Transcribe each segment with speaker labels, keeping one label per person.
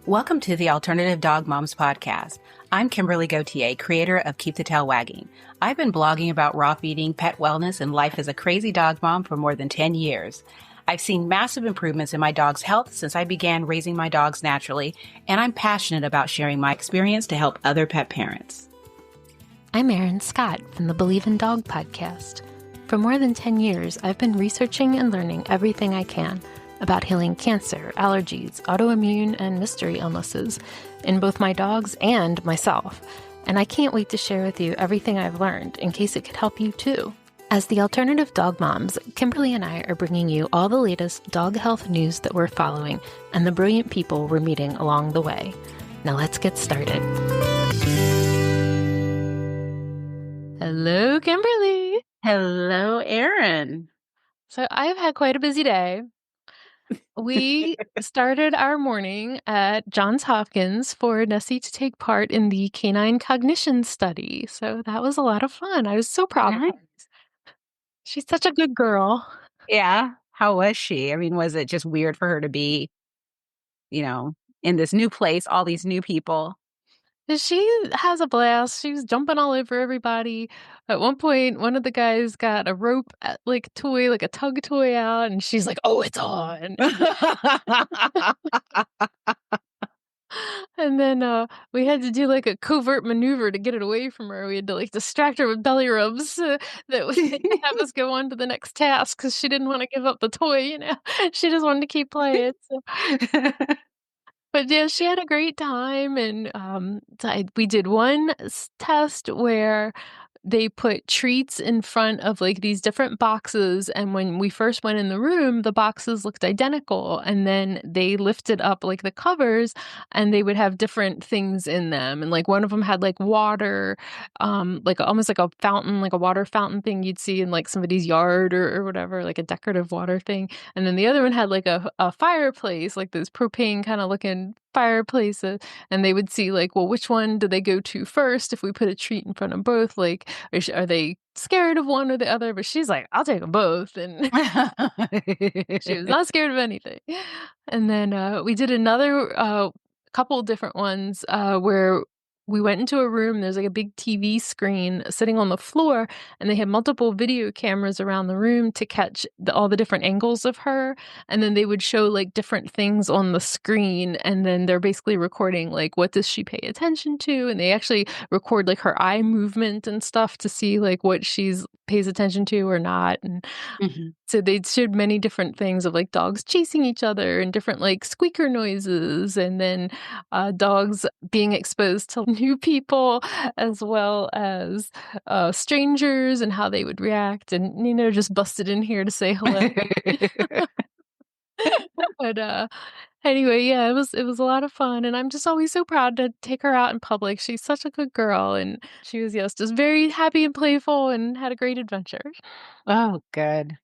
Speaker 1: Welcome to the Alternative Dog Moms Podcast. I'm Kimberly Gauthier, creator of Keep the Tail Wagging. I've been blogging about raw feeding, pet wellness, and life as a crazy dog mom for more than 10 years. I've seen massive improvements in my dog's health since I began raising my dogs naturally, and I'm passionate about sharing my experience to help other pet parents.
Speaker 2: I'm Erin Scott from the Believe in Dog podcast. For more than 10 years, I've been researching and learning everything I can about healing cancer, allergies, autoimmune, and mystery illnesses in both my dogs and myself. And I can't wait to share with you everything I've learned in case it could help you too. As the Alternative Dog Moms, Kimberly and I are bringing you all the latest dog health news that we're following and the brilliant people we're meeting along the way. Now let's get started. Hello, Kimberly.
Speaker 1: Hello, Erin.
Speaker 2: So I've had quite a busy day. We started our morning at Johns Hopkins for Nessie to take part in the Canine Cognition study. So that was a lot of fun. I was so proud of her. She's such a good girl.
Speaker 1: Yeah. How was she? I mean, was it just weird for her to be, in this new place, all these new people?
Speaker 2: She has a blast. She was jumping all over everybody. At one point, one of the guys got a rope, toy, like a tug toy out, and she's like, "Oh, it's on." And then we had to do like a covert maneuver to get it away from her. We had to distract her with belly rubs that would have us go on to the next task because she didn't want to give up the toy. She just wanted to keep playing. So. But yeah, she had a great time, and we did one test where they put treats in front of these different boxes, and when we first went in the room, the boxes looked identical, and then they lifted up the covers, and they would have different things in them, and one of them had water, almost like a fountain, like a water fountain thing you'd see in somebody's yard or whatever, like a decorative water thing, and then the other one had a fireplace, like those propane kind of looking fireplaces, and they would see which one do they go to first if we put a treat in front of both, are they scared of one or the other? But she's like, I'll take them both, and she was not scared of anything. And then we did another couple different ones where we went into a room. There's a big TV screen sitting on the floor, and they had multiple video cameras around the room to catch all the different angles of her. And then they would show different things on the screen, and then they're basically recording what does she pay attention to, and they actually record her eye movement and stuff to see what she's pays attention to or not. And so they showed many different things of dogs chasing each other and different squeaker noises, and then dogs being exposed to new people as well as strangers and how they would react, and just busted in here to say hello. But anyway, yeah, it was a lot of fun, and I'm just always so proud to take her out in public. She's such a good girl, and she was just very happy and playful and had a great adventure.
Speaker 1: Oh, good.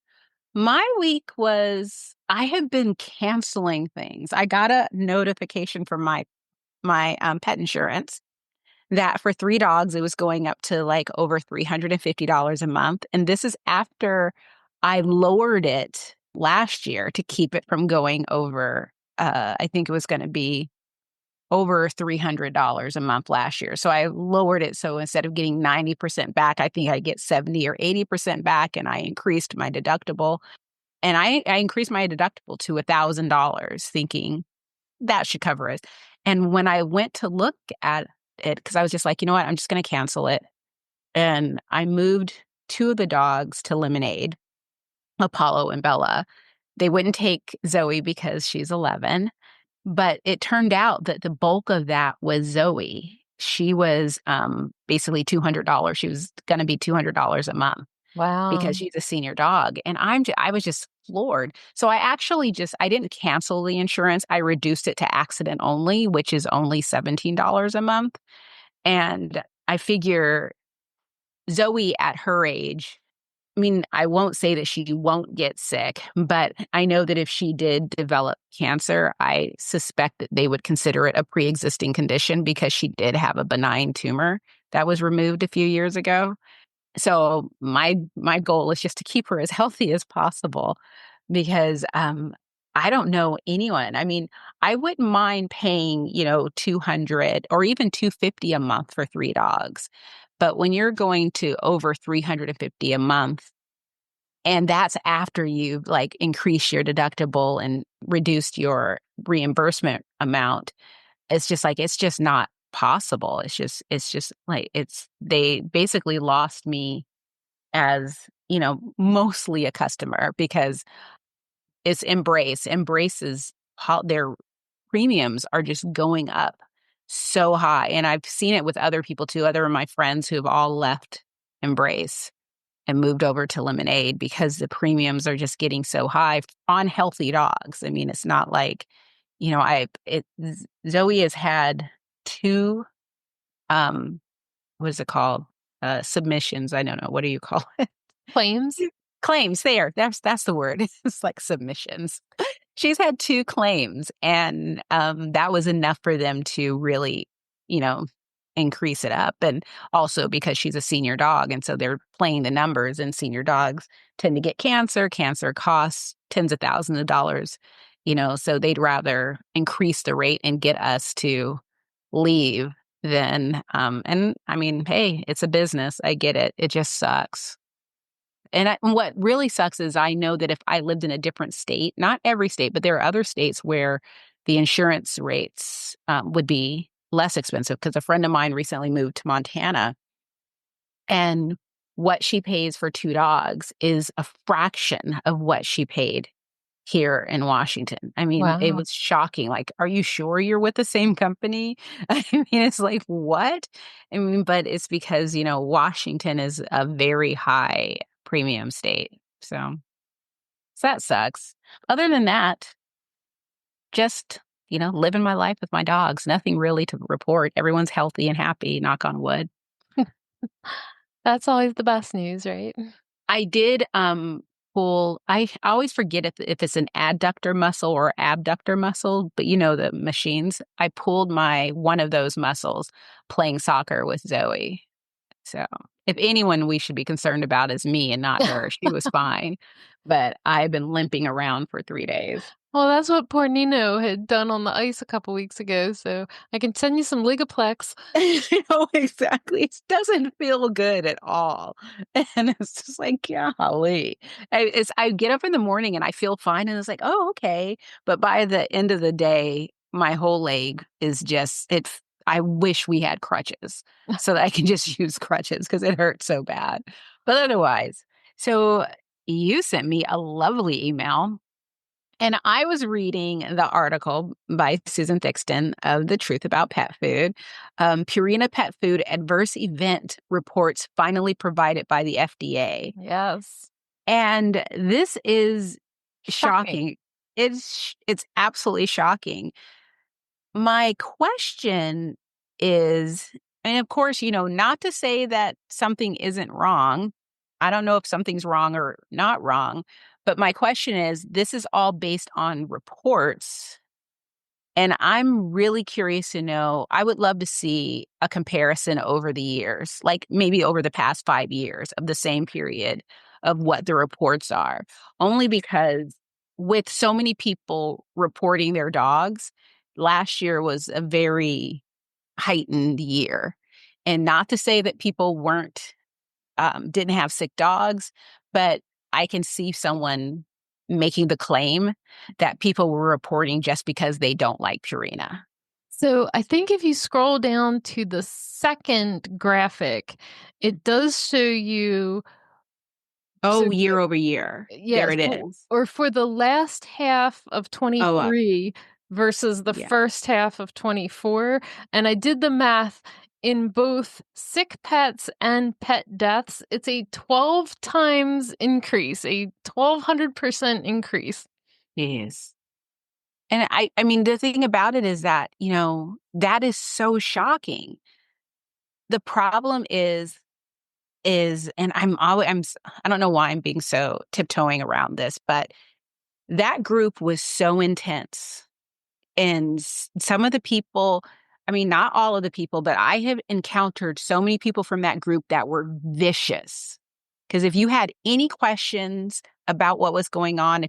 Speaker 1: My week was, I have been canceling things. I got a notification from my pet insurance that for 3 dogs, it was going up to over $350 a month. And this is after I lowered it last year to keep it from going over, I think it was going to be over $300 a month last year. So I lowered it. So instead of getting 90% back, I think I get 70 or 80% back. And I increased my deductible. And I increased my deductible to $1,000, thinking that should cover it. And when I went to look at it, because I was just like, you know what, I'm just going to cancel it. And I moved 2 of the dogs to Lemonade, Apollo and Bella. They wouldn't take Zoe because she's 11. But it turned out that the bulk of that was Zoe. She was basically $200. She was going to be $200 a month.
Speaker 2: Wow.
Speaker 1: Because she's a senior dog. And I was just floored. So I didn't cancel the insurance. I reduced it to accident only, which is only $17 a month. And I figure Zoe at her age, I mean, I won't say that she won't get sick, but I know that if she did develop cancer, I suspect that they would consider it a pre-existing condition because she did have a benign tumor that was removed a few years ago. So my goal is just to keep her as healthy as possible because I don't know anyone. I mean, I wouldn't mind paying, 200 or even 250 a month for 3 dogs. But when you're going to over 350 a month, and that's after you've like increased your deductible and reduced your reimbursement amount, it's just not possible. It's just like they basically lost me as, mostly a customer because it's Embrace. Embrace's their premiums are just going up so high, and I've seen it with other people too, other of my friends who have all left Embrace and moved over to Lemonade because the premiums are just getting so high on healthy dogs. I mean, it's not like, Zoe has had 2, what is it called? Submissions. I don't know. What do you call it?
Speaker 2: Claims?
Speaker 1: Claims. There. That's the word. It's like submissions. She's had 2 claims, and that was enough for them to really, you know, increase it up. And also because she's a senior dog, and so they're playing the numbers, and senior dogs tend to get cancer. Cancer costs tens of thousands of dollars, so they'd rather increase the rate and get us to leave than, and I mean, hey, it's a business. I get it. It just sucks. And what really sucks is I know that if I lived in a different state, not every state, but there are other states where the insurance rates would be less expensive. Because a friend of mine recently moved to Montana, and what she pays for 2 dogs is a fraction of what she paid here in Washington. I mean, it
Speaker 2: Wow.
Speaker 1: was shocking. Like, are you sure you're with the same company? I mean, it's like, what? I mean, but it's because, Washington is a very high premium state. So that sucks. Other than that, just, living my life with my dogs. Nothing really to report. Everyone's healthy and happy, knock on wood.
Speaker 2: That's always the best news, right?
Speaker 1: I did pull. I always forget if it's an adductor muscle or abductor muscle, but the machines. I pulled my one of those muscles playing soccer with Zoe. So if anyone we should be concerned about is me and not her. She was fine, but I've been limping around for 3 days.
Speaker 2: Well, that's what poor Nino had done on the ice a couple weeks ago, so I can send you some Ligaplex.
Speaker 1: Exactly. It doesn't feel good at all. And it's just like, golly. I get up in the morning and I feel fine. And it's like, oh, okay. But by the end of the day, my whole leg is just, I wish we had crutches so that I can just use crutches because it hurts so bad. But otherwise, so you sent me a lovely email, and I was reading the article by Susan Thixton of The Truth About Pet Food. Purina Pet Food Adverse Event Reports Finally Provided by the FDA.
Speaker 2: Yes.
Speaker 1: And this is
Speaker 2: Shocking.
Speaker 1: shocking. It's absolutely shocking. My question is, and of course, not to say that something isn't wrong. I don't know if something's wrong or not wrong, but my question is, this is all based on reports. And I'm really curious to know, I would love to see a comparison over the years, like maybe over the past 5 years of the same period of what the reports are. Only because with so many people reporting their dogs, last year was a very heightened year. And not to say that people didn't have sick dogs, but I can see someone making the claim that people were reporting just because they don't like Purina.
Speaker 2: So I think if you scroll down to the second graphic, it does show you. So
Speaker 1: Oh, year over year. There
Speaker 2: yes,
Speaker 1: it is.
Speaker 2: or for the last half of
Speaker 1: Oh, up.
Speaker 2: 23 versus the
Speaker 1: Yeah.
Speaker 2: first half of 24, and I did the math. In both sick pets and pet deaths, it's a 12 times increase, a 1,200% increase.
Speaker 1: Yes. And I mean, the thing about it is that, that is so shocking. The problem and I don't know why I'm being so tiptoeing around this, but that group was so intense. And some of the people, I mean, not all of the people, but I have encountered so many people from that group that were vicious. Because if you had any questions about what was going on,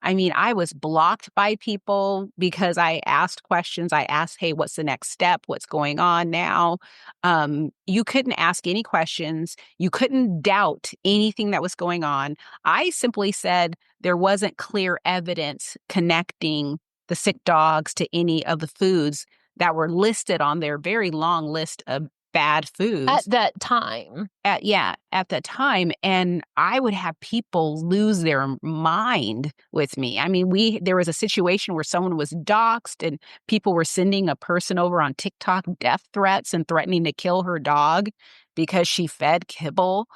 Speaker 1: I was blocked by people because I asked questions. I asked, hey, what's the next step? What's going on now? You couldn't ask any questions. You couldn't doubt anything that was going on. I simply said there wasn't clear evidence connecting the sick dogs to any of the foods that were listed on their very long list of bad
Speaker 2: At
Speaker 1: foods
Speaker 2: that time.
Speaker 1: at that time. And I would have people lose their mind with me. I mean, there was a situation where someone was doxxed and people were sending a person over on TikTok death threats and threatening to kill her dog because she fed kibble.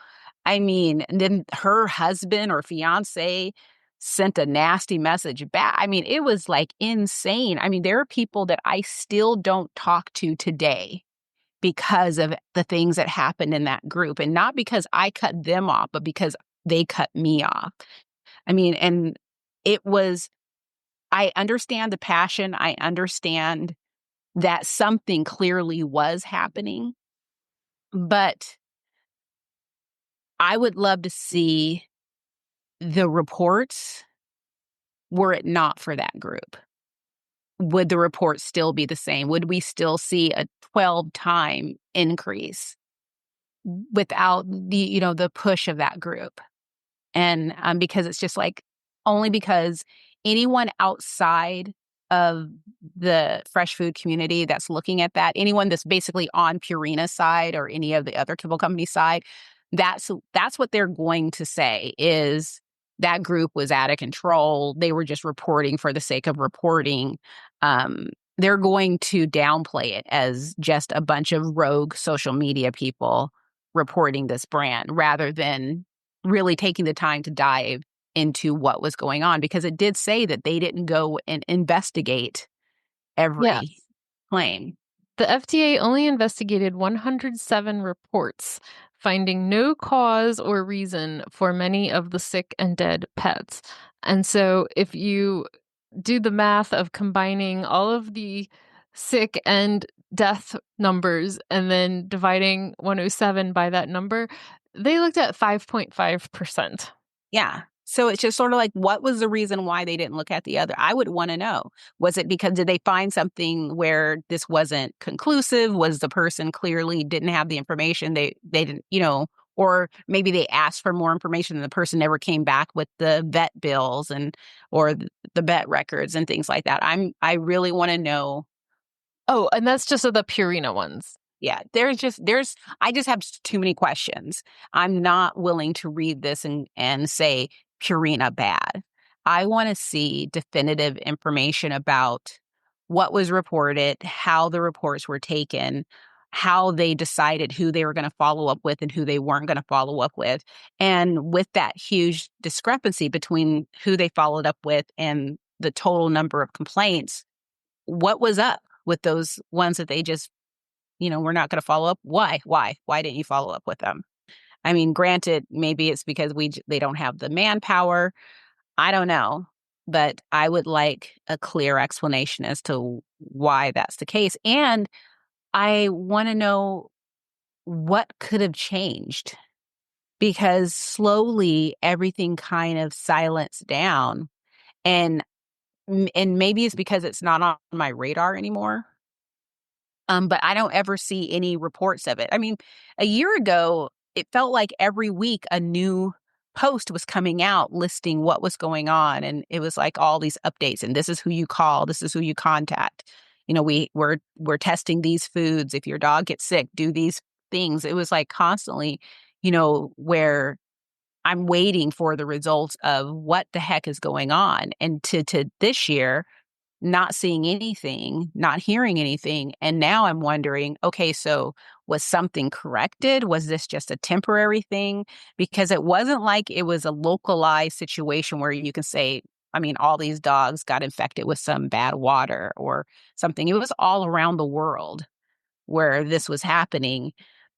Speaker 1: I mean, and then her husband or fiance sent a nasty message back. I mean, it was like insane. I mean, there are people that I still don't talk to today because of the things that happened in that group. And not because I cut them off, but because they cut me off. I mean, and I understand the passion. I understand that something clearly was happening, but I would love to see the reports were it not for that group. Would the reports still be the same? Would we still see a 12-time increase without the push of that group? And because it's just like, only because anyone outside of the fresh food community that's looking at that, anyone that's basically on Purina's side or any of the other kibble company side, that's what they're going to say is that group was out of control. They were just reporting for the sake of reporting. Um, they're going to downplay it as just a bunch of rogue social media people reporting this brand rather than really taking the time to dive into what was going on, because it did say that they didn't go and investigate every
Speaker 2: Yes.
Speaker 1: claim.
Speaker 2: The FDA only investigated 107 reports, finding no cause or reason for many of the sick and dead pets. And so if you do the math of combining all of the sick and death numbers and then dividing 107 by that number, they looked at 5.5%.
Speaker 1: Yeah. So it's just sort of like, what was the reason why they didn't look at the other? I would want to know. Was it because did they find something where this wasn't conclusive? Was the person clearly didn't have the information? They didn't, or maybe they asked for more information and the person never came back with the vet bills or the vet records and things like that. I really want to know.
Speaker 2: Oh, and that's just of the Purina ones.
Speaker 1: Yeah, I just have too many questions. I'm not willing to read this and say Purina bad. I want to see definitive information about what was reported, how the reports were taken, how they decided who they were going to follow up with and who they weren't going to follow up with. And with that huge discrepancy between who they followed up with and the total number of complaints, what was up with those ones that they just we're not going to follow up. Why? Why didn't you follow up with them? I mean, granted, maybe it's because they don't have the manpower. I don't know, but I would like a clear explanation as to why that's the case. And I want to know what could have changed, because slowly everything kind of silenced down, and maybe it's because it's not on my radar anymore. But I don't ever see any reports of it. I mean, a year ago, it felt like every week a new post was coming out listing what was going on. And it was like all these updates. And this is who you call. This is who you contact. We're testing these foods. If your dog gets sick, do these things. It was like constantly, where I'm waiting for the results of what the heck is going on. And to this year, not seeing anything, not hearing anything. And now I'm wondering, okay, so was something corrected? Was this just a temporary thing? Because it wasn't like it was a localized situation where you can say, I mean, all these dogs got infected with some bad water or something. It was all around the world where this was happening.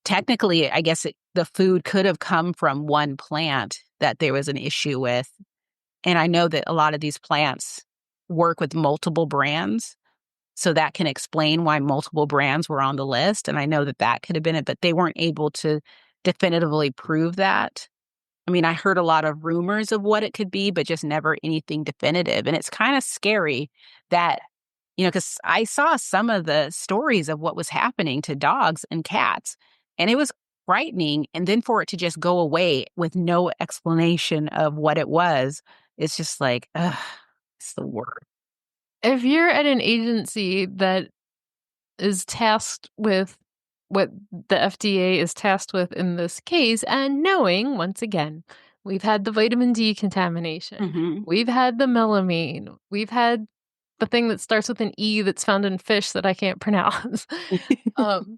Speaker 1: Technically, I guess the food could have come from one plant that there was an issue with. And I know that a lot of these plants work with multiple brands. So that can explain why multiple brands were on the list. And I know that could have been it, but they weren't able to definitively prove that. I mean, I heard a lot of rumors of what it could be, but just never anything definitive. And it's kind of scary that, because I saw some of the stories of what was happening to dogs and cats, and it was frightening. And then for it to just go away with no explanation of what it was, it's just like, ugh, it's the word.
Speaker 2: If you're at an agency that is tasked with what the FDA is tasked with in this case, and knowing, once again, we've had the vitamin D contamination,
Speaker 1: Hmm.
Speaker 2: we've had the melamine, we've had the thing that starts with an E that's found in fish that I can't pronounce. um,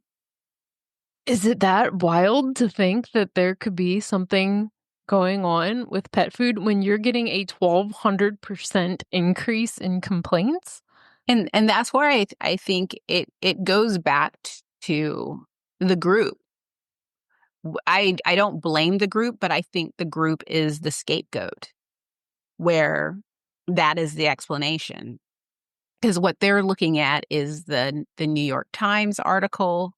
Speaker 2: is it that wild to think that there could be something going on with pet food when you're getting a 1,200% increase in complaints?
Speaker 1: And that's where I think it goes back to the group. I don't blame the group, but I think the group is the scapegoat, where that is the explanation. Because what they're looking at is the New York Times article.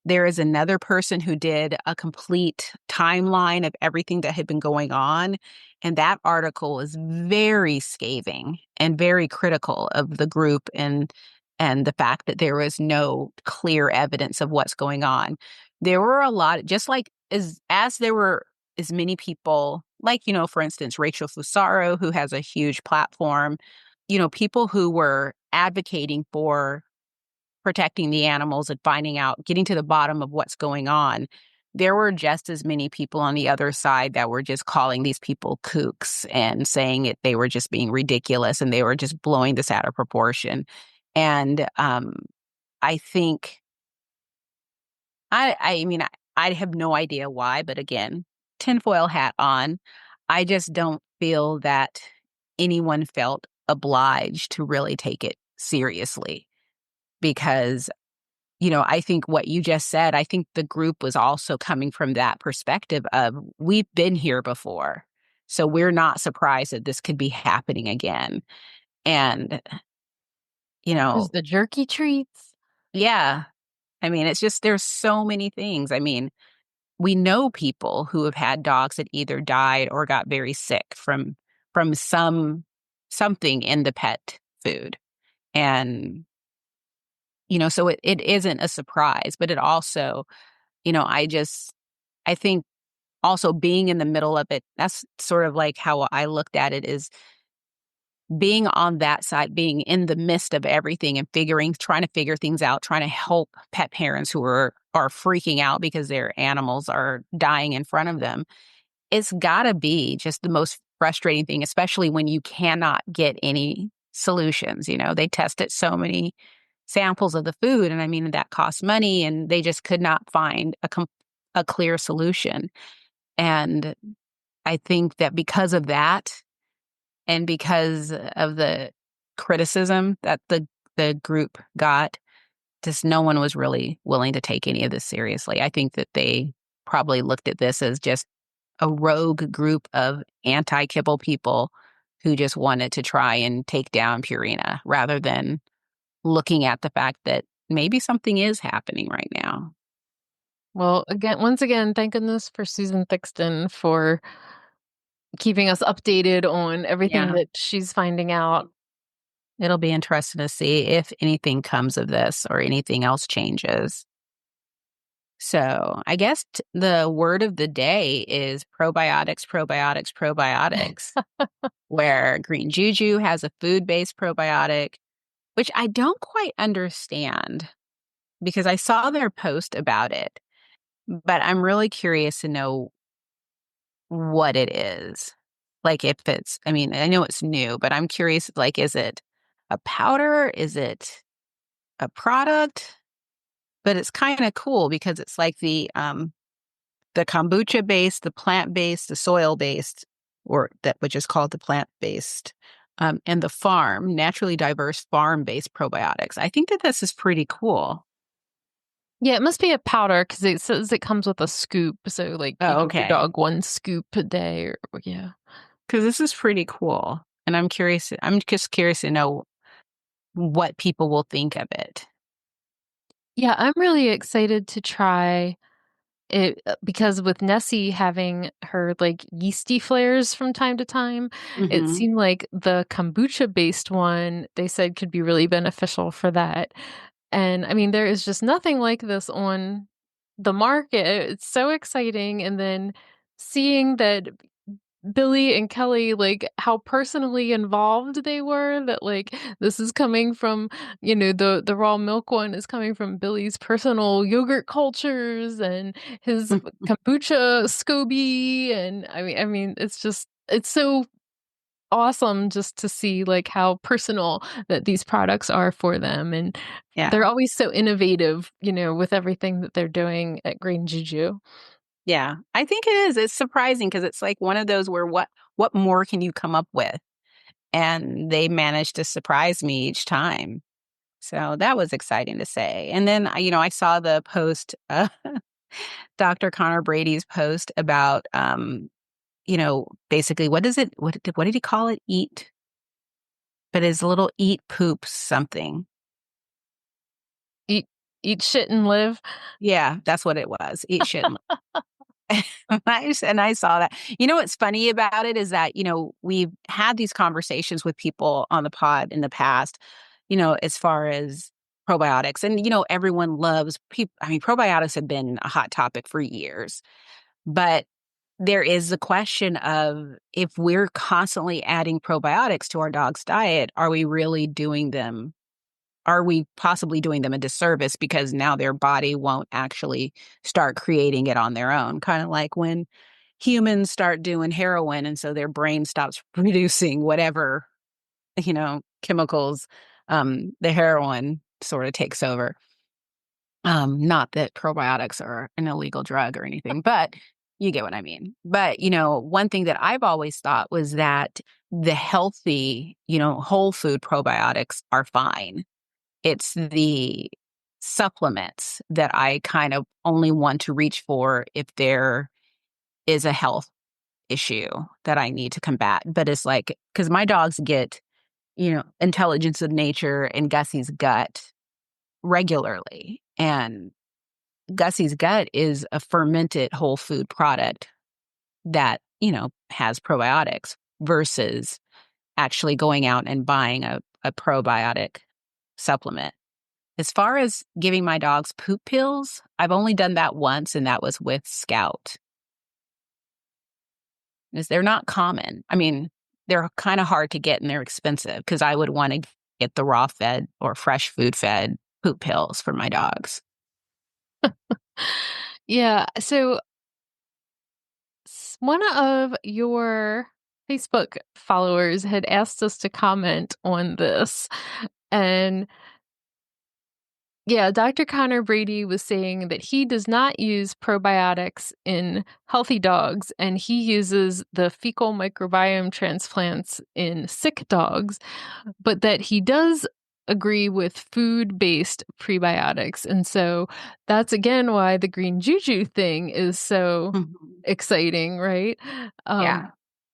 Speaker 1: There is another person who did a complete timeline of everything that had been going on. And that article is very scathing and very critical of the group and the fact that there was no clear evidence of what's going on. There were a lot, just like as there were as many people, like, for instance, Rachel Fusaro, who has a huge platform, people who were advocating for protecting the animals and finding out, getting to the bottom of what's going on. There were just as many people on the other side that were just calling these people kooks and saying it, they were just being ridiculous and they were just blowing this out of proportion. And I think, I mean, I have no idea why, but again, tinfoil hat on. I just don't feel that anyone felt obliged to really take it seriously because I think what you just said, I think the group was also coming from that perspective of we've been here before. So we're not surprised that this could be happening again. And, you
Speaker 2: There's
Speaker 1: know,
Speaker 2: the jerky treats.
Speaker 1: yeah, I mean, it's just there's so many things. I mean, we know people who have had dogs that either died or got very sick from something in the pet food. And, so it isn't a surprise, but it also, I think also being in the middle of it, that's sort of like how I looked at it is being on that side, being in the midst of everything and trying to figure things out, trying to help pet parents who are freaking out because their animals are dying in front of them. It's gotta be just the most frustrating thing, especially when you cannot get any solutions. They tested so many samples of the food, and I mean, that costs money, and they just could not find a clear solution. And I think that because of that, and because of the criticism that the group got, just no one was really willing to take any of this seriously. I think that they probably looked at this as just a rogue group of anti-kibble people who just wanted to try and take down Purina rather than looking at the fact that maybe something is happening right now.
Speaker 2: Well, once again, thank goodness for Susan Thixton for keeping us updated on everything
Speaker 1: Yeah.
Speaker 2: that she's finding out.
Speaker 1: It'll be interesting to see if anything comes of this or anything else changes. So I guess the word of the day is probiotics, probiotics, probiotics, where green juju has a food-based probiotic, which I don't quite understand because I saw their post about it, but I'm really curious to know what it is. Like if it's, I mean, I know it's new, but I'm curious, like, is it a powder? Is it a product? But it's kind of cool because it's like the kombucha based, the plant based, the soil based, or that which is called the plant based, and the naturally diverse farm based probiotics. I think that this is pretty cool.
Speaker 2: Yeah, it must be a powder because it says it comes with a scoop. So, like, you
Speaker 1: Oh,
Speaker 2: give your
Speaker 1: okay.
Speaker 2: dog one scoop a day, or yeah.
Speaker 1: Because this is pretty cool, and I'm curious. I'm just curious to know what people will think of it.
Speaker 2: Yeah, I'm really excited to try because with Nessie having her like yeasty flares from time to time, it
Speaker 1: Hmm.
Speaker 2: seemed like the kombucha-based one they said could be really beneficial for that. And I mean, there is just nothing like this on the market. It's so exciting. And then seeing that Billy and Kelly, like, how personally involved they were, that, like, this is coming from, the raw milk one is coming from Billy's personal yogurt cultures and his kombucha SCOBY, and I mean, it's so awesome just to see, like, how personal that these products are for them, and they're
Speaker 1: Yeah.
Speaker 2: always so innovative, with everything that they're doing at Green Juju.
Speaker 1: Yeah. I think it is. It's surprising because it's like one of those where what more can you come up with? And they managed to surprise me each time. So that was exciting to say. And then, I saw the post, Dr. Conor Brady's post about, basically, what did he call it? Eat, but his little eat poop something.
Speaker 2: Eat eat shit and live.
Speaker 1: Yeah, that's what it was. Eat shit. And I saw that. You know what's funny about it is that, we've had these conversations with people on the pod in the past, as far as probiotics. And, everyone loves people. I mean, probiotics have been a hot topic for years. But there is the question of if we're constantly adding probiotics to our dog's diet, are we possibly doing them a disservice because now their body won't actually start creating it on their own? Kind of like when humans start doing heroin and so their brain stops producing whatever, chemicals, the heroin sort of takes over. Not that probiotics are an illegal drug or anything, but you get what I mean. But, one thing that I've always thought was that the healthy, whole food probiotics are fine. It's the supplements that I kind of only want to reach for if there is a health issue that I need to combat. But it's like, because my dogs get, intelligence of nature and Gussie's gut regularly. And Gussie's gut is a fermented whole food product that, has probiotics versus actually going out and buying a probiotic supplement. As far as giving my dogs poop pills, I've only done that once, and that was with Scout. Is they're not common. I mean, they're kind of hard to get and they're expensive because I would want to get the raw fed or fresh food fed poop pills for my dogs.
Speaker 2: Yeah, so one of your Facebook followers had asked us to comment on this. And yeah, Dr. Conor Brady was saying that he does not use probiotics in healthy dogs, and he uses the fecal microbiome transplants in sick dogs, but that he does agree with food-based prebiotics. And so that's again why the green juju thing is so
Speaker 1: Mhm.
Speaker 2: exciting, right?
Speaker 1: Yeah.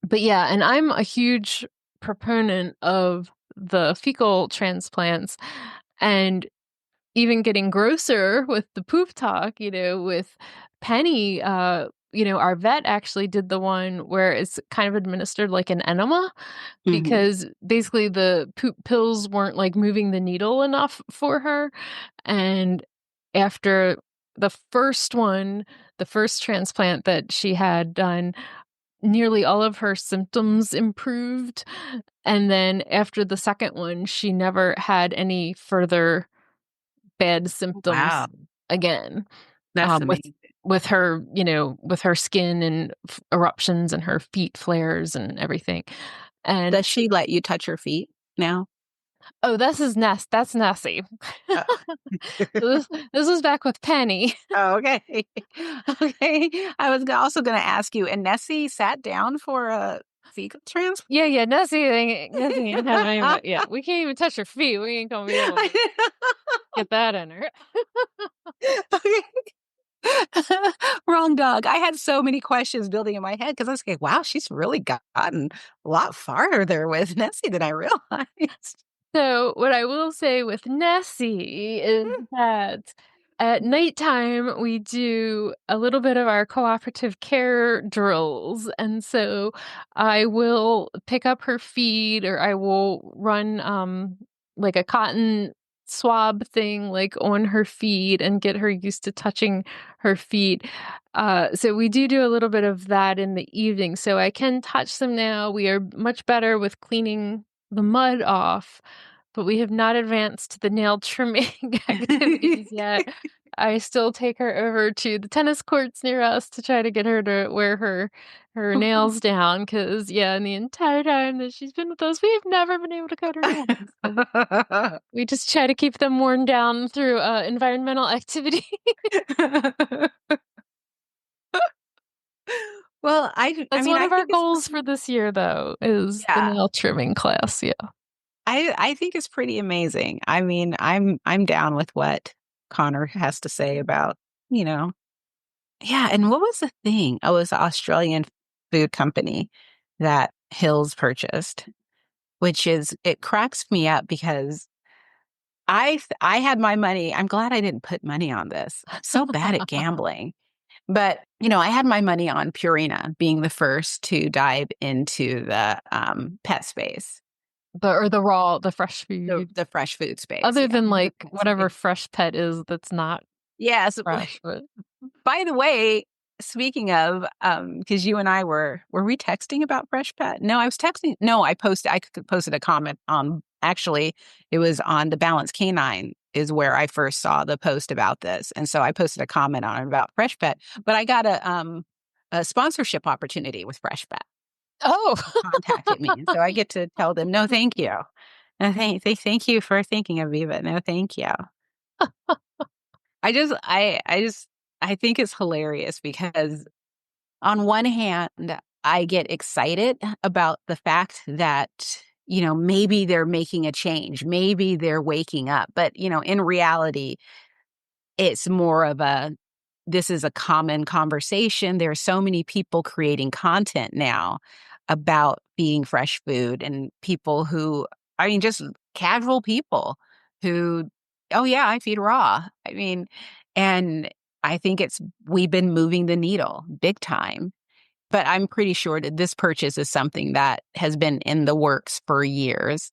Speaker 2: But yeah, and I'm a huge proponent of the fecal transplants, and even getting grosser with the poop talk, with Penny, our vet actually did the one where it's kind of administered like an enema
Speaker 1: Mhm.
Speaker 2: because basically the poop pills weren't like moving the needle enough for her. And after the first one, the first transplant that she had done, nearly all of her symptoms improved. And then after the second one, she never had any further bad symptoms
Speaker 1: Wow.
Speaker 2: again,
Speaker 1: That's
Speaker 2: with
Speaker 1: amazing.
Speaker 2: her, with her skin and eruptions and her feet flares and everything. And
Speaker 1: Does she let you touch her feet now?
Speaker 2: oh, that's Nessie.
Speaker 1: Oh.
Speaker 2: This was back with Penny.
Speaker 1: Oh, okay. Okay. I was also going to ask you, and Nessie sat down for a fecal transplant?
Speaker 2: Yeah, Nessie ain't having any, but yeah, we can't even touch her feet. We ain't gonna be able to get that in her.
Speaker 1: Okay. Wrong dog. I had so many questions building in my head because I was like, wow, she's really gotten a lot farther there with Nessie than I realized.
Speaker 2: So what I will say with Nessie is that At nighttime, we do a little bit of our cooperative care drills. And so I will pick up her feed, or I will run like a cotton swab thing like on her feed and get her used to touching her feet. So we do a little bit of that in the evening. So I can touch them now. We are much better with cleaning the mud off, but we have not advanced to the nail trimming activities yet. I still take her over to the tennis courts near us to try to get her to wear her nails down, because yeah, in the entire time that she's been with us, we have never been able to cut her nails. So we just try to keep them worn down through environmental activity.
Speaker 1: Well, I
Speaker 2: That's
Speaker 1: mean,
Speaker 2: one
Speaker 1: I
Speaker 2: of our
Speaker 1: think it's
Speaker 2: goals for this year, though, is the
Speaker 1: yeah.
Speaker 2: nail trimming class. Yeah.
Speaker 1: I think it's pretty amazing. I mean, I'm down with what Connor has to say about, you know. Yeah, and what was the thing? Oh, it was the Australian food company that Hills purchased, which is it cracks me up because I had my money. I'm glad I didn't put money on this. I'm so bad at gambling. But, I had my money on Purina being the first to dive into the pet space,
Speaker 2: The fresh
Speaker 1: the
Speaker 2: food.
Speaker 1: the fresh food space.
Speaker 2: Other
Speaker 1: Yeah,
Speaker 2: than
Speaker 1: the
Speaker 2: like
Speaker 1: pet
Speaker 2: whatever
Speaker 1: space.
Speaker 2: fresh pet is that's not
Speaker 1: Yes.
Speaker 2: fresh, but
Speaker 1: By the way, speaking of, because you and I were we texting about Fresh Pet? No, I was texting. No, I posted a comment on, actually, it was on the Balance Canine is where I first saw the post about this. And so I posted a comment on it about Fresh Pet, but I got a sponsorship opportunity with Fresh Pet.
Speaker 2: oh.
Speaker 1: They contacted me. And so I get to tell them, no, thank you. And thank you for thinking of me, but no, thank you. I think it's hilarious because on one hand, I get excited about the fact that, maybe they're making a change, maybe they're waking up. But, in reality, it's more of this is a common conversation. There are so many people creating content now about feeding fresh food, and people who, I mean, just casual people who, oh yeah, I feed raw. I mean, and I think we've been moving the needle big time. But I'm pretty sure that this purchase is something that has been in the works for years,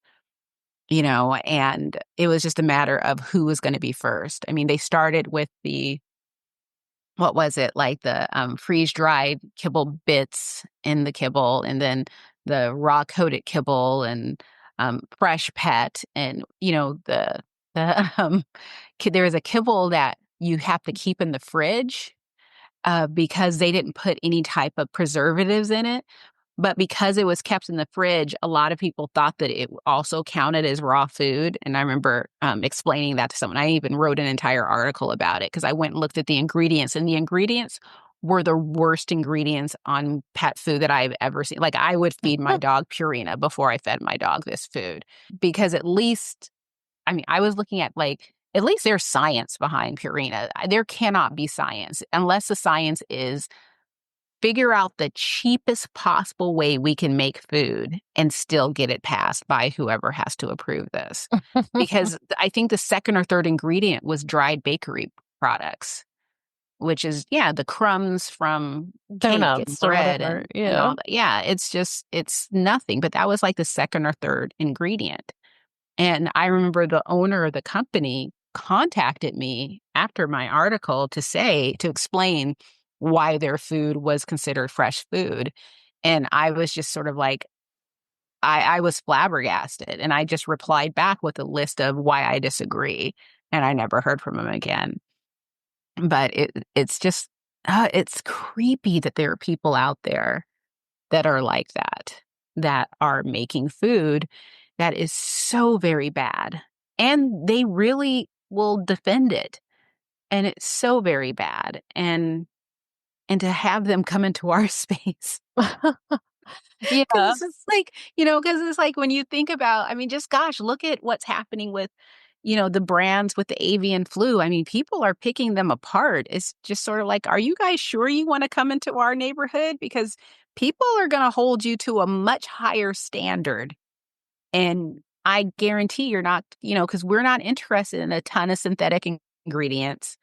Speaker 1: and it was just a matter of who was going to be first. I mean, they started with what was it, like the freeze dried kibble bits in the kibble, and then the raw coated kibble, and fresh pet, and the there is a kibble that you have to keep in the fridge because they didn't put any type of preservatives in it. But because it was kept in the fridge, a lot of people thought that it also counted as raw food. And I remember explaining that to someone. I even wrote an entire article about it because I went and looked at the ingredients, and the ingredients were the worst ingredients on pet food that I've ever seen. Like, I would feed my dog Purina before I fed my dog this food, because at least, I mean, I was looking at, like, at least there's science behind Purina. There cannot be science unless the science is figure out the cheapest possible way we can make food and still get it passed by whoever has to approve this. Because I think the second or third ingredient was dried bakery products, which is, yeah, the crumbs from cake and
Speaker 2: Donuts or
Speaker 1: bread
Speaker 2: whatever.
Speaker 1: and
Speaker 2: Yeah.
Speaker 1: all that. Yeah, it's nothing. But that was like the second or third ingredient. And I remember the owner of the company contacted me after my article to explain why their food was considered fresh food. And I was just sort of like, I was flabbergasted. And I just replied back with a list of why I disagree. And I never heard from him again. But it's just, it's creepy that there are people out there that are like that are making food that is so very bad. And they really will defend it. And it's so very bad. And to have them come into our space,
Speaker 2: Yeah.
Speaker 1: because it's like, because it's like when you think about, I mean, just gosh, look at what's happening with, the brands with the avian flu. I mean, people are picking them apart. It's just sort of like, are you guys sure you want to come into our neighborhood? Because people are going to hold you to a much higher standard. And I guarantee you're not, because we're not interested in a ton of synthetic ingredients.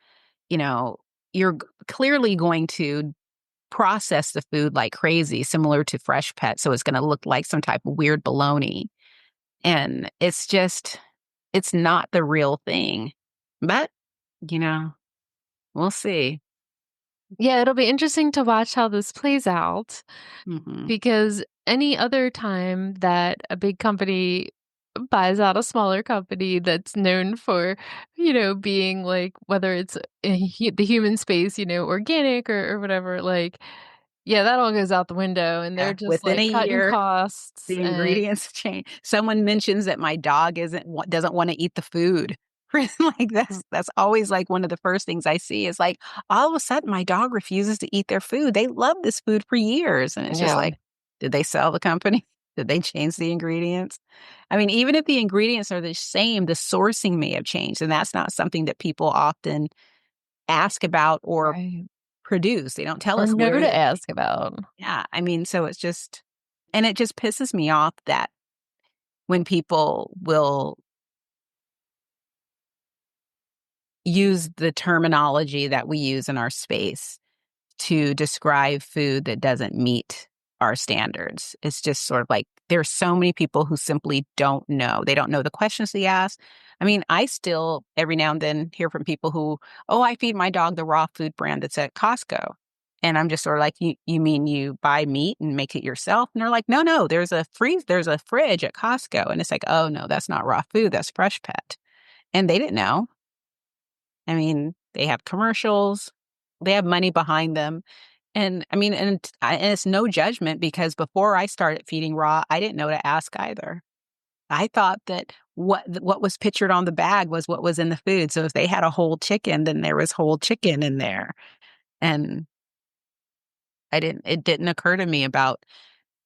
Speaker 1: you know, you're clearly going to process the food like crazy, similar to fresh pet. So it's going to look like some type of weird bologna. And it's not the real thing. But, you know, we'll see.
Speaker 2: Yeah, it'll be interesting to watch how this plays out
Speaker 1: Hmm.
Speaker 2: because any other time that a big company buys out a smaller company that's known for, being like, whether it's the human space, organic or whatever, like, yeah, that all goes out the window and they're
Speaker 1: Yeah.
Speaker 2: just
Speaker 1: Within a
Speaker 2: like cutting
Speaker 1: year,
Speaker 2: costs
Speaker 1: the
Speaker 2: and
Speaker 1: ingredients change. Someone mentions that my dog doesn't want to eat the food. Like that's always like one of the first things I see is like all of a sudden my dog refuses to eat their food. They love this food for years, and it's just
Speaker 2: yeah.
Speaker 1: like, did they sell the company? Did they change the ingredients? I mean, even if the ingredients are the same, the sourcing may have changed, and that's not something that people often ask about or
Speaker 2: Right.
Speaker 1: produce. They don't tell
Speaker 2: Or
Speaker 1: us
Speaker 2: know
Speaker 1: where
Speaker 2: to
Speaker 1: the
Speaker 2: ask about.
Speaker 1: yeah. I mean, so it's just, and it just pisses me off that when people will use the terminology that we use in our space to describe food that doesn't meet our standards. It's just sort of like there's so many people who simply don't know. They don't know the questions they ask. I mean, I still every now and then hear from people who, oh, I feed my dog the raw food brand that's at Costco. And I'm just sort of like, you mean you buy meat and make it yourself? And they're like, no, no, there's a fridge at Costco. And it's like, oh no, that's not raw food, that's fresh pet. And they didn't know. I mean, they have commercials, they have money behind them. And I mean, and it's no judgment because before I started feeding raw, I didn't know to ask either. I thought that what was pictured on the bag was what was in the food. So if they had a whole chicken, then there was whole chicken in there. And it didn't occur to me about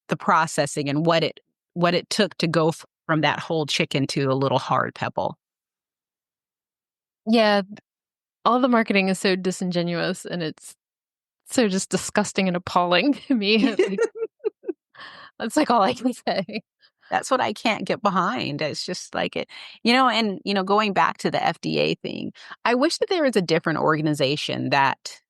Speaker 1: the processing and what it took to go from that whole chicken to a little hard pebble.
Speaker 2: Yeah, all the marketing is so disingenuous and it's so just disgusting and appalling to me. Like, that's like all I can say.
Speaker 1: That's what I can't get behind. It's just like and going back to the FDA thing, I wish that there was a different organization that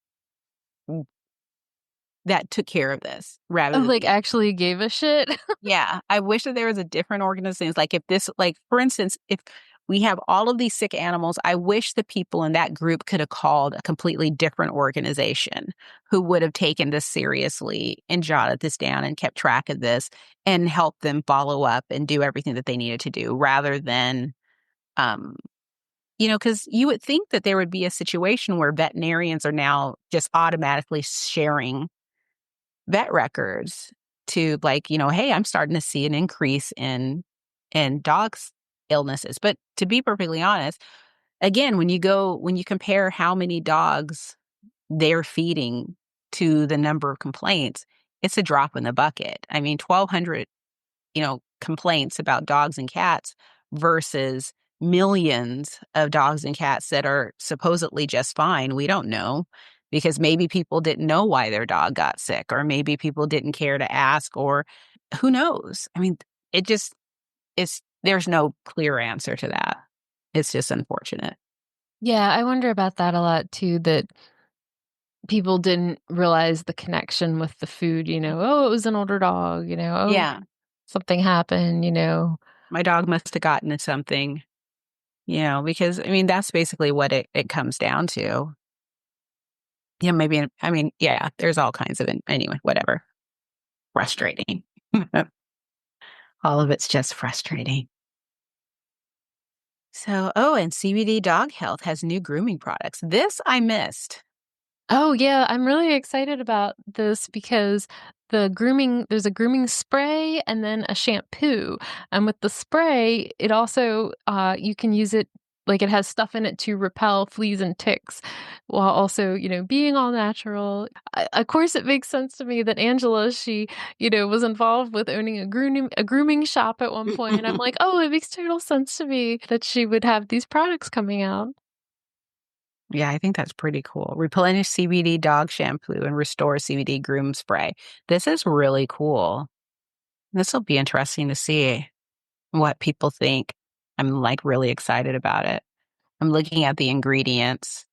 Speaker 1: took care of this rather than
Speaker 2: Like, actually gave a shit.
Speaker 1: yeah, I wish that there was a different organization. Like if this, like for instance, if we have all of these sick animals, I wish the people in that group could have called a completely different organization who would have taken this seriously and jotted this down and kept track of this and helped them follow up and do everything that they needed to do rather than, um, because you would think that there would be a situation where veterinarians are now just automatically sharing vet records to like, hey, I'm starting to see an increase in dogs illnesses. But to be perfectly honest, again, when you compare how many dogs they're feeding to the number of complaints, it's a drop in the bucket. I mean, 1,200, complaints about dogs and cats versus millions of dogs and cats that are supposedly just fine. We don't know because maybe people didn't know why their dog got sick, or maybe people didn't care to ask, or who knows? I mean, it just there's no clear answer to that. It's just unfortunate.
Speaker 2: Yeah, I wonder about that a lot too, that people didn't realize the connection with the food, "Oh, it was an older dog," "Oh,
Speaker 1: Yeah.
Speaker 2: something happened."
Speaker 1: My dog must have gotten to something, because I mean, that's basically what it comes down to. Yeah, maybe. I mean, yeah, there's all kinds of anyway, whatever. Frustrating. All of it's just frustrating. So, oh, and CBD Dog Health has new grooming products. This I missed.
Speaker 2: Oh, yeah, I'm really excited about this because there's a grooming spray and then a shampoo. And with the spray, it also, you can use it like it has stuff in it to repel fleas and ticks while also, being all natural. Of course, it makes sense to me that Angela, she, was involved with owning a grooming shop at one point. I'm like, oh, it makes total sense to me that she would have these products coming out.
Speaker 1: Yeah, I think that's pretty cool. Replenish CBD dog shampoo and restore CBD groom spray. This is really cool. This will be interesting to see what people think. I'm like really excited about it. I'm looking at the ingredients.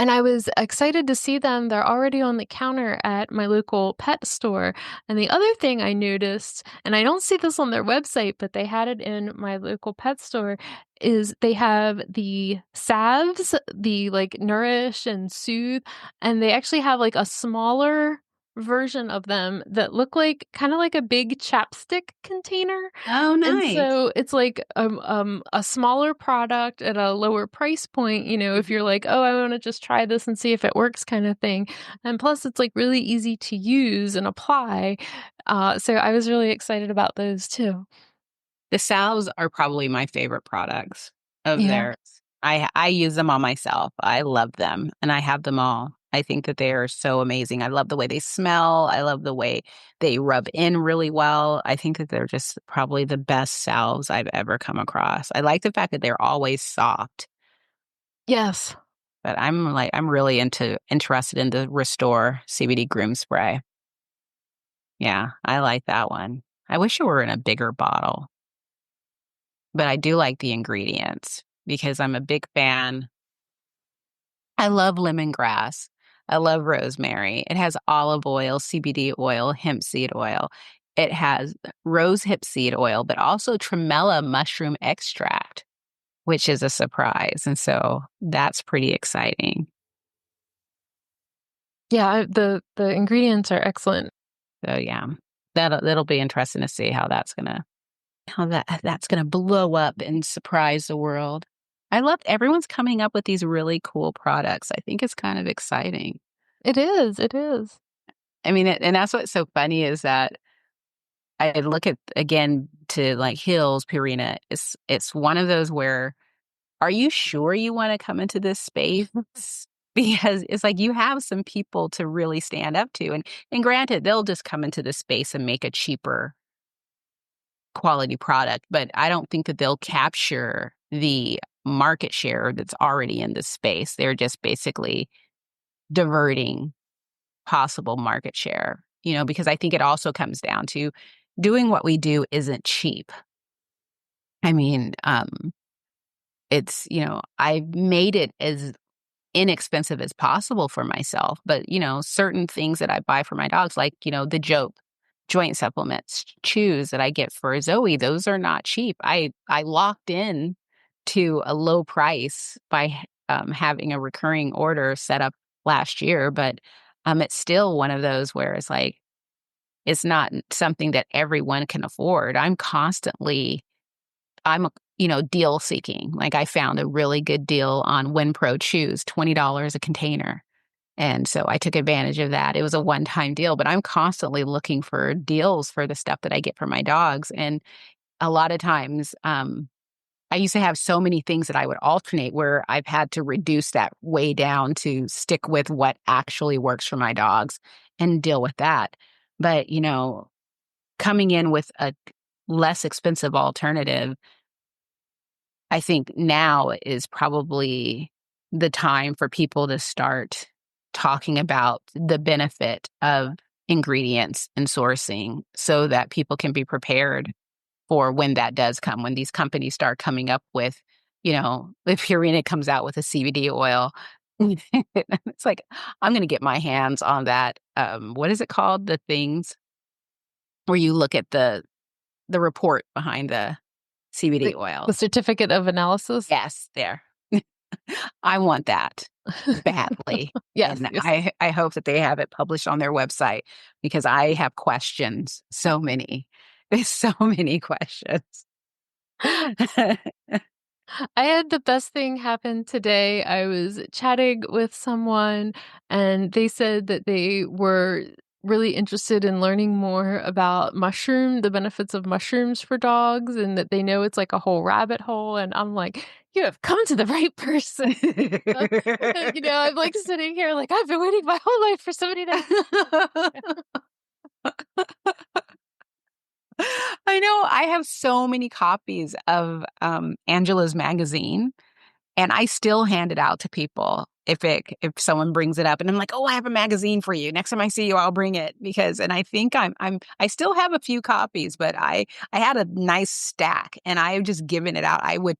Speaker 2: And I was excited to see them. They're already on the counter at my local pet store. And the other thing I noticed, and I don't see this on their website, but they had it in my local pet store, is they have the salves, the like Nourish and Soothe, and they actually have like a smaller version of them that look like kind of like a big chapstick container.
Speaker 1: Oh,
Speaker 2: And
Speaker 1: nice.
Speaker 2: so it's like a smaller product at a lower price point, if
Speaker 1: Mhm.
Speaker 2: you're like, "Oh, I wanna just try this and see if it works," kinda thing. And plus it's, like, really easy to use and apply. So I was really excited about those too.
Speaker 1: The salves are probably my favorite products of
Speaker 2: Yeah.
Speaker 1: theirs. I use them on myself. I love them, and I have them all. I think that they are so amazing. I love the way they smell. I love the way they rub in really well. I think that they're just probably the best salves I've ever come across. I like the fact that they're always soft,
Speaker 2: Yes.
Speaker 1: but I'm really interested in the Restore CBD Groom Spray. Yeah, I like that one. I wish it were in a bigger bottle. But I do like the ingredients because I'm a big fan. I love lemongrass. I love rosemary. It has olive oil, CBD oil, hemp seed oil. It has rose hip seed oil, but also tremella mushroom extract, which is a surprise. And so that's pretty exciting.
Speaker 2: Yeah, the ingredients are excellent.
Speaker 1: So yeah, that'll be interesting to see how that's gonna blow up and surprise the world. I love everyone's coming up with these really cool products. I think it's kind of exciting.
Speaker 2: It is, it is.
Speaker 1: I mean, and that's what's so funny is that I look at again to like Hills, Purina. It's one of those where are you sure you want to come into this space? Because it's like you have some people to really stand up to, and granted, they'll just come into this space and make a cheaper quality product, but I don't think that they'll capture the market share that's already in this space. They're just basically diverting possible market share, because I think it also comes down to doing what we do isn't cheap. I mean, it's, I've made it as inexpensive as possible for myself. But, certain things that I buy for my dogs, like, the joint supplements, chews that I get for Zoe, those are not cheap. I locked in to a low price by having a recurring order set up last year, but it's still one of those where it's like it's not something that everyone can afford. I'm deal seeking. Like I found a really good deal on WinPro chews, $20 a container. And so I took advantage of that. It was a one-time deal, but I'm constantly looking for deals for the stuff that I get for my dogs. And a lot of times, I used to have so many things that I would alternate where I've had to reduce that way down to stick with what actually works for my dogs and deal with that. But, coming in with a less expensive alternative, I think now is probably the time for people to start talking about the benefit of ingredients and sourcing so that people can be prepared for when that does come, when these companies start coming up with, if Purina comes out with a CBD oil, it's like, I'm going to get my hands on that. What is it called? The things where you look at the report behind the CBD
Speaker 2: The
Speaker 1: oils.
Speaker 2: certificate of analysis?
Speaker 1: Yes, there. I want that badly.
Speaker 2: Yes,
Speaker 1: And
Speaker 2: yes.
Speaker 1: I hope that they have it published on their website because I have questions. So many. There's so many questions.
Speaker 2: I had the best thing happen today. I was chatting with someone, and they said that they were really interested in learning more about the benefits of mushrooms for dogs, and that they know it's like a whole rabbit hole. And I'm like, you have come to the right person. I'm like sitting here like I've been waiting my whole life for somebody to.
Speaker 1: I know I have so many copies of Angela's magazine. And I still hand it out to people if someone brings it up, and I'm like, oh, I have a magazine for you. Next time I see you, I'll bring it and I think I still have a few copies, but I had a nice stack and I've just given it out. I would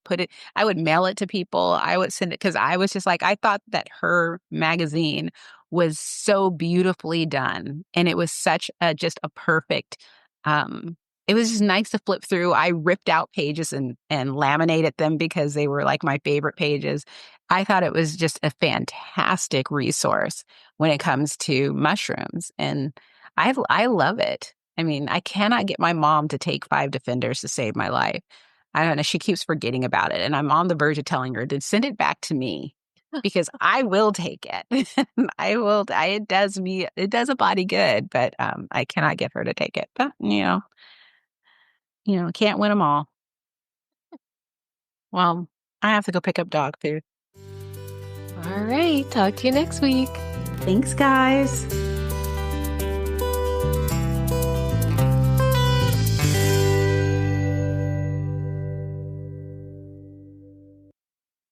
Speaker 1: mail it to people. I would send it because I was just like, I thought that her magazine was so beautifully done. And it was just a perfect, it was just nice to flip through. I ripped out pages and laminated them because they were like my favorite pages. I thought it was just a fantastic resource when it comes to mushrooms. And I love it. I mean, I cannot get my mom to take 5 Defenders to save my life. I don't know. She keeps forgetting about it. And I'm on the verge of telling her to send it back to me because I will take it. It does a body good, but I cannot get her to take it. But, can't win them all. Well, I have to go pick up dog food.
Speaker 2: All right. Talk to you next week.
Speaker 1: Thanks, guys.